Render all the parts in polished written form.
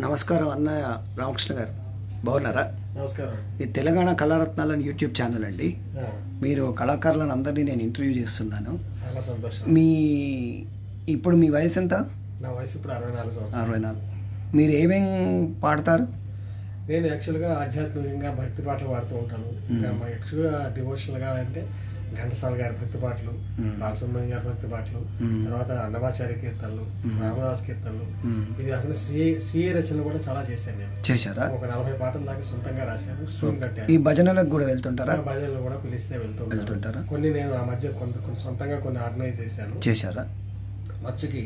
నమస్కారం అన్నయ్య రామకృష్ణ గారు, బాగున్నారా? నమస్కారం. ఈ తెలంగాణ కళారత్నాలని యూట్యూబ్ ఛానల్ అండి. మీరు కళాకారులను అందరినీ నేను ఇంటర్వ్యూ చేస్తున్నాను. చాలా సంతోషం. ఇప్పుడు మీ వయసు ఎంత? నా వయసు ఇప్పుడు 64 సంవత్సరాలు. 64. మీరు ఏమేం పాడతారు? నేను యాక్చువల్గా ఆధ్యాత్మికంగా భక్తి పాటలు పాడుతూ ఉంటాను. యాక్చువల్గా డివోషనల్గా అంటే ఘంటసాల గారి భక్తి పాటలు, బాలసుబ్రహ్మణ్యం గారి భక్తి పాటలు, తర్వాత అన్నమాచార్య కీర్తనలు, రామదాస్ కీర్తనలు, ఇది కాకుండా స్వీయ రచనలు కూడా చాలా చేశాను. నేను చేశారా? ఒక 40 పాటల దాకా సొంతంగా రాశాను, స్టూన్ కట్టాను. ఈ భజనలకు కూడా వెళ్తుంటారా? భజనలు కూడా పిలిస్తే వెళ్తుంటారా? కొన్ని నేను ఆ మధ్య కొన్ని సొంతంగా కొన్ని ఆర్గనైజ్ చేశారా? మచ్చుకి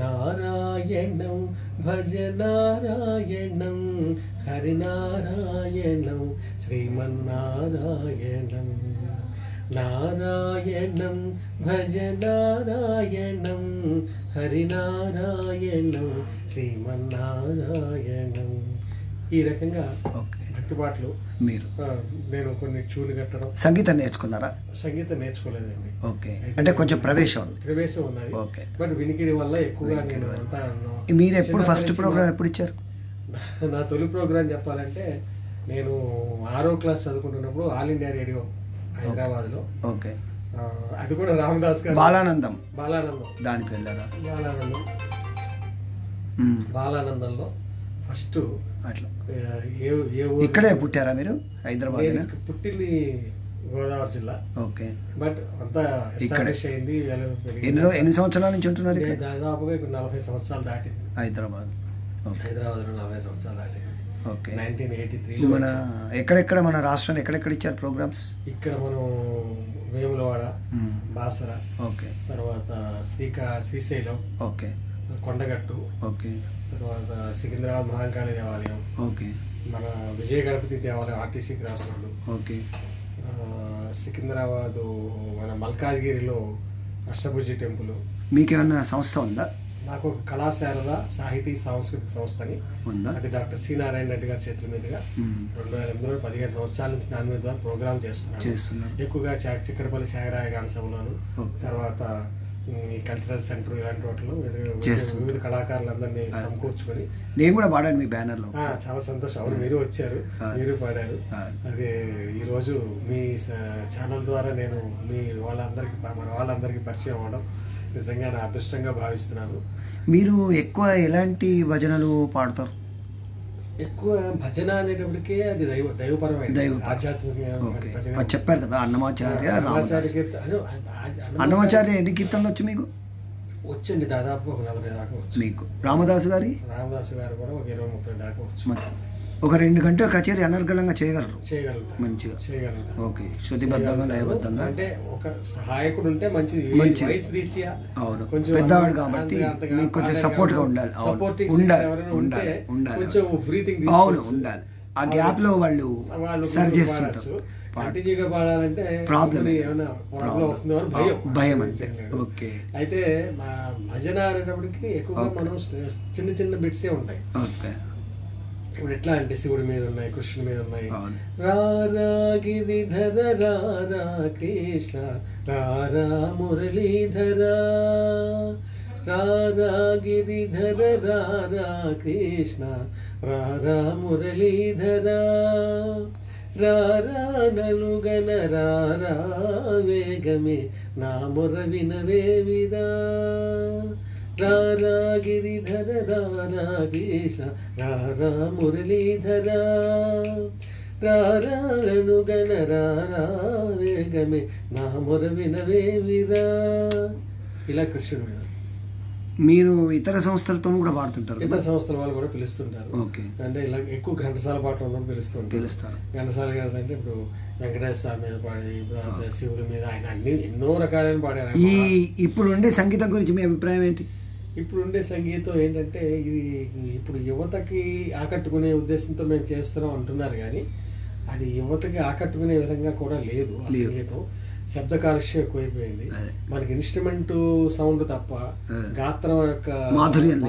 నారాయణం భజ నారాయణం హరినారాయణం శ్రీమన్నారాయణం, నారాయణం భజ నారాయణం హరినారాయణం శ్రీమన్నారాయణం. ఈ రకంగా భక్తి పాటలు నేను కొన్ని చూలు కట్టడం. సంగీతం నేర్చుకున్నారా? సంగీతం నేర్చుకోలేదండి. ఓకే, అంటే కొంచెం ప్రవేశం ఉన్నది. బట్ వినికిడి వల్ల ఎక్కువగా నేను అంతా. మీరు ఎప్పుడు ఫస్ట్ ప్రోగ్రామ్ ఎప్పుడు ఇచ్చారు? నా తొలి ప్రోగ్రాం చెప్పాలంటే నేను 6వ క్లాస్ చదువుకుంటున్నప్పుడు ఆల్ ఇండియా రేడియో హైదరాబాద్లో. ఓకే, అది కూడా రామదాస్ గారు బాలానందం దానికి వెళ్ళారా? బాలానందంలో ఫస్ట్. అట్లా ఇక్కడే పుట్టారా మీరు? హైదరాబాద్ పుట్టింది గోదావరి జిల్లా. ఓకే, బట్ అంతా ఎస్టాబ్లిష్ అయింది. ఎన్ని సంవత్సరాల నుంచి ఉంటున్నారు? దాదాపుగా ఇక్కడ 40 సంవత్సరాలు దాటింది. హైదరాబాద్లో 40 సంవత్సరాలు దాటింది. ఓకే, 1983లో. మన ఎక్కడెక్కడ మన రాష్ట్రంలో ఎక్కడెక్కడ ఇచ్చారు ప్రోగ్రామ్స్? ఇక్కడ మనం వేములవాడ, బాసర, ఓకే, తర్వాత శ్రీశైలం, ఓకే, కొండగట్టు, ఓకే, తర్వాత సికింద్రాబాద్ మహాకాళి దేవాలయం, ఓకే, మన విజయ గణపతి దేవాలయం RTC cross road, okay, Secunderabad మన మల్కాజ్గిరిలో అష్టభుజి టెంపుల్. మీకేమన్నా సంస్థ ఉందా? నాకు ఒక కళాశారద సాహితీ సాంస్కృతిక సంస్థని ఉందా, అది డాక్టర్ సి నారాయణ రెడ్డి గారి చేతుల మీదుగా 2008లో 17 సంవత్సరాల నుంచి దాని మీద ప్రోగ్రామ్ చేస్తున్నాను. ఎక్కువగా చిక్కడపల్లి ఛాయరాయ గాన సభలోను, తర్వాత ఈ కల్చరల్ సెంటర్ ఇలాంటి వాటిలో వివిధ కళాకారులందరినీ సమకూర్చుకొని. నేను కూడా పాడాను మీ బ్యానర్లో. చాలా సంతోషం. అవును, మీరు వచ్చారు, మీరు పాడారు. అదే ఈరోజు మీ ఛానల్ ద్వారా నేను మన వాళ్ళందరికీ పరిచయం అవ్వడం నిజంగా నా అదృష్టంగా భావిస్తున్నాను. మీరు ఎక్కువ ఎలాంటి భజనలు పాడతారు? ఎక్కువ భజన అనేటప్పటికే అది దైవపరమైన ఆధ్యాత్మిక చెప్పారు కదా. అన్నమాచార్య ఎన్ని కీర్తనలు వచ్చు మీకు? వచ్చండి, దాదాపు ఒక 40 దాకా వచ్చు. మీకు రామదాసు గారు కూడా ఒక 20-30 దాకా వచ్చు. ఒక 2 గంటల కచేరీ అనర్గళంగా చేయగలుగుతారు? మంచిగా చేయగలుగుతారు. ఓకే, శృతిబద్ధంగా లయబద్ధంగా. అంటే ఒక సహాయకుడు ఉంటే మంచిది. అవును, కొంచెం పెద్దవాడు కాబట్టి మీకు కొంచెం సపోర్ట్ గా ఉండాలి. అవును, ఉండాలి. ఆ గ్యాప్ లో వాళ్ళు సరి చేస్తుంటారు. కంటిన్యూగా పాడాలంటే ప్రాబ్లం వస్తుందో అని భయం అంతే. ఓకే, అయితే భజన అనేటప్పటికి ఎక్కువగా మనం చిన్న చిన్న బిట్సే ఉంటాయి. ఓకే, ఇప్పుడు ఎట్లా అంటే శివుడి మీద ఉన్నాయి, కృష్ణుడి మీద ఉన్నాయి. రారా గిరిధర రారా కృష్ణ రారా మురళీధర, రారా గిరిధర రారా కృష్ణ రారా మురళీధర, రారా నలుగన రారా వేగమే నా మొర వినవేవిరా, రారా గిరిధర రారా కృష్ణ రారా మురళీధర, రారా నలుగన రారా వేగమే నా మొర వినవేవిరా. ఇలా కృష్ణుడి మీద. మీరు ఇతర సంస్థలతో కూడా పాడుతుంటారు? ఇతర సంస్థల వాళ్ళు కూడా పిలుస్తుంటారు. అంటే ఇలా ఎక్కువ ఘంటసాల పాటలు పిలుస్తారు. ఘంటసాల గారు అంటే ఇప్పుడు వెంకటేశ్వర స్వామి మీద పాడి, శివుడి మీద, ఆయన అన్ని ఎన్నో రకాలైన పాడారు. ఇప్పుడు ఉండే సంగీతం గురించి మీ అభిప్రాయం ఏంటి? ఇప్పుడు ఉండే సంగీతం ఏంటంటే ఇది ఇప్పుడు యువతకి ఆకట్టుకునే ఉద్దేశంతో మేము చేస్తున్నాం అంటున్నారు, కానీ అది యువతకి ఆకట్టుకునే విధంగా కూడా లేదు. ఆ సంగీతం శబ్ద కాలుష్యం ఎక్కువైపోయింది. మనకి ఇన్స్ట్రుమెంట్ సౌండ్ తప్ప గాత్రం యొక్క మాధుర్యం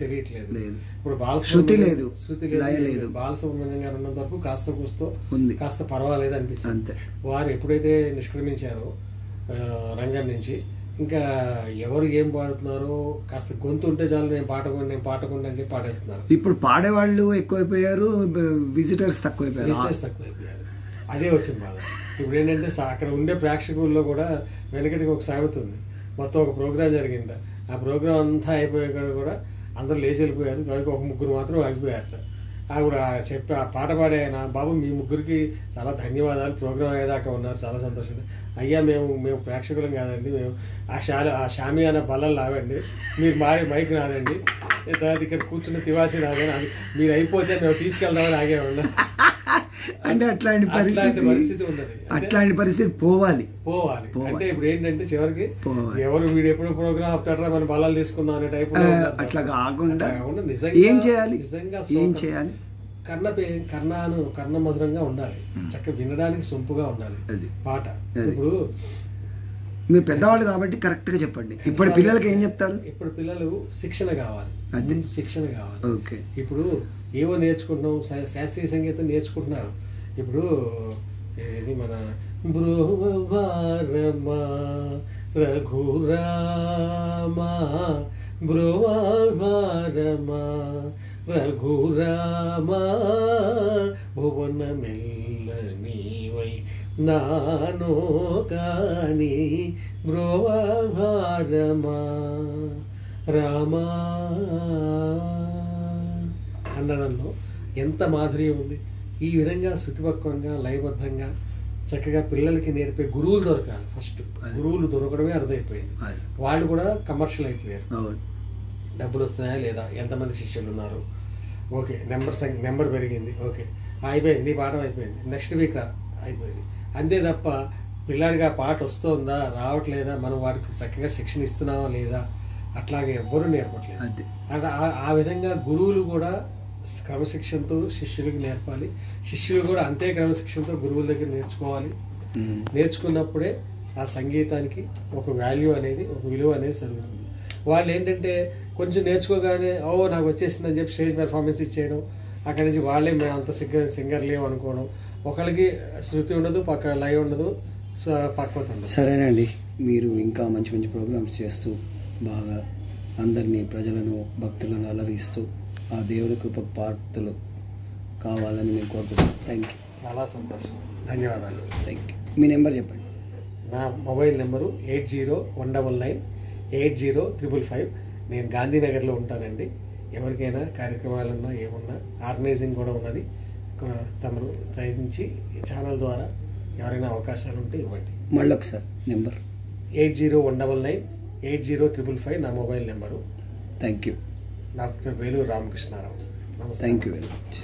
తెలియట్లేదు. ఇప్పుడు శృతి లేదు. బాలసుబ్రహ్మణ్యం గారు ఉన్నంత వరకు కాస్త పర్వాలేదు అనిపించింది. వారు ఎప్పుడైతే నిష్క్రమించారో రంగం నుంచి ఇంకా ఎవరు ఏం పాడుతున్నారో కాస్త గొంతు ఉంటే చాలు నేను పాడకుండా అని చెప్పి పాడేస్తున్నారు. ఇప్పుడు పాడేవాళ్ళు ఎక్కువైపోయారు, విజిటర్స్ తక్కువైపోయారు. అదే వచ్చింది బాధ. ఇప్పుడు ఏంటంటే అక్కడ ఉండే ప్రేక్షకుల్లో కూడా వెనకటికి ఒక సామెత ఉంది. మొత్తం ఒక ప్రోగ్రాం జరిగింది, ఆ ప్రోగ్రాం అంతా అయిపోయాక కూడా అందరూ లేచి వెళ్ళిపోయారు, కాబట్టి ఒక ముగ్గురు మాత్రం ఆగిపోయారట. ఆవిడ చెప్పి ఆ పాట పాడే ఆయన, బాబు మీ ముగ్గురికి చాలా ధన్యవాదాలు, ప్రోగ్రాం అయ్యేదాకా ఉన్నారు, చాలా సంతోషంగా. అయ్యా మేము ప్రేక్షకులం కాదండి, మేము ఆ షామియానా బల్లలు రావండి, మీరు మాడే మైక్ రాదండి, తర్వాత ఇక్కడ కూర్చున్న తివాసి రాదని, మీరు అయిపోతే మేము తీసుకెళ్దామని ఆగే ఉన్నాం. అంటే అట్లాంటి పరిస్థితి ఉన్నది. అట్లాంటి పరిస్థితి పోవాలి. అంటే ఇప్పుడు ఏంటంటే చివరికి ఎవరు వీడు ఎప్పుడు ప్రోగ్రామ్ ఆపుతాడరా మనం బలాలు తీసుకుందాం అనే టైప్ అట్లా కాకుండా ఏం చేయాలి, నిజంగా ఏం చేయాలి, కర్ణ మధురంగా ఉండాలి, చక్కగా వినడానికి సొంపుగా ఉండాలి పాట. ఇప్పుడు మీరు పెద్దవాళ్ళు కాబట్టి కరెక్ట్ గా చెప్పండి. ఇప్పుడు పిల్లలకి ఏం చెప్తారు? ఇప్పుడు పిల్లలు శిక్షణ కావాలి. ఓకే. ఇప్పుడు ఏవో నేర్చుకుంటున్నాం, శాస్త్రీయ సంగీతం నేర్చుకుంటున్నారు. ఇప్పుడు ఇది మన బ్రోవారమా రఘురామా బ్రోవారమా రఘురామా భువన మెల్ల నీవై నానో కాని బ్రోవారమా రామా అన్నడంలో ఎంత మాధుర్యం ఉంది. ఈ విధంగా శృతిపక్వంగా లయబద్ధంగా చక్కగా పిల్లలకి నేర్పే గురువులు దొరకాలి. ఫస్ట్ గురువులు దొరకడమే అర్థమైపోయింది. వాళ్ళు కూడా కమర్షియల్ అయిపోయారు. డబ్బులు వస్తున్నాయా లేదా, ఎంతమంది శిష్యులు ఉన్నారు, ఓకే, నెంబర్ పెరిగింది, ఓకే అయిపోయింది, నీ పాఠం అయిపోయింది, నెక్స్ట్ వీక్ అయిపోయింది, అంతే తప్ప పిల్లాడికి ఆ పాట వస్తుందా రావట్లేదా, మనం వాడికి చక్కగా శిక్షణ ఇస్తున్నావా లేదా, అట్లాగే ఎవ్వరూ నేర్పట్లేదు. అంటే ఆ విధంగా గురువులు కూడా క్రమశిక్షణతో శిష్యులకు నేర్పాలి, శిష్యులు కూడా అంతే క్రమశిక్షణతో గురువుల దగ్గర నేర్చుకోవాలి. నేర్చుకున్నప్పుడే ఆ సంగీతానికి ఒక వాల్యూ అనేది, ఒక విలువ అనేది జరుగుతుంది. వాళ్ళు ఏంటంటే కొంచెం నేర్చుకోగానే నాకు వచ్చేసిందని చెప్పి స్టేజ్ పెర్ఫార్మెన్స్ ఇచ్చేయడం, అక్కడి నుంచి వాళ్ళే మేము అంత సింగర్ లేవు అనుకోవడం, ఒకరికి శృతి ఉండదు, పక్క లయ ఉండదు, పక్వత ఉండదు. సరేనండి, మీరు ఇంకా మంచి మంచి ప్రోగ్రామ్స్ చేస్తూ బాగా అందరినీ, ప్రజలను, భక్తులను అలరిస్తూ ఆ దేవుడి కృప పాత్రలు కావాలని మేము కోరుకుంటున్నాం. Thank you. చాలా సంతోషం, ధన్యవాదాలు. Thank you. మీ నెంబర్ చెప్పండి. నా మొబైల్ నెంబరు 8019980555. నేను గాంధీనగర్లో ఉంటానండి. ఎవరికైనా కార్యక్రమాలున్నా ఏమున్నా ఆర్గనైజింగ్ కూడా ఉన్నది. తమను దయించి ఈ ఛానల్ ద్వారా ఎవరైనా అవకాశాలు ఉంటే ఇవ్వండి. మళ్ళీ ఒకసారి నెంబర్ 8019980555 నా mobile number. Thank you. Doctor Veluru Ramakrishnarao. నమస్తే. Thank you very much.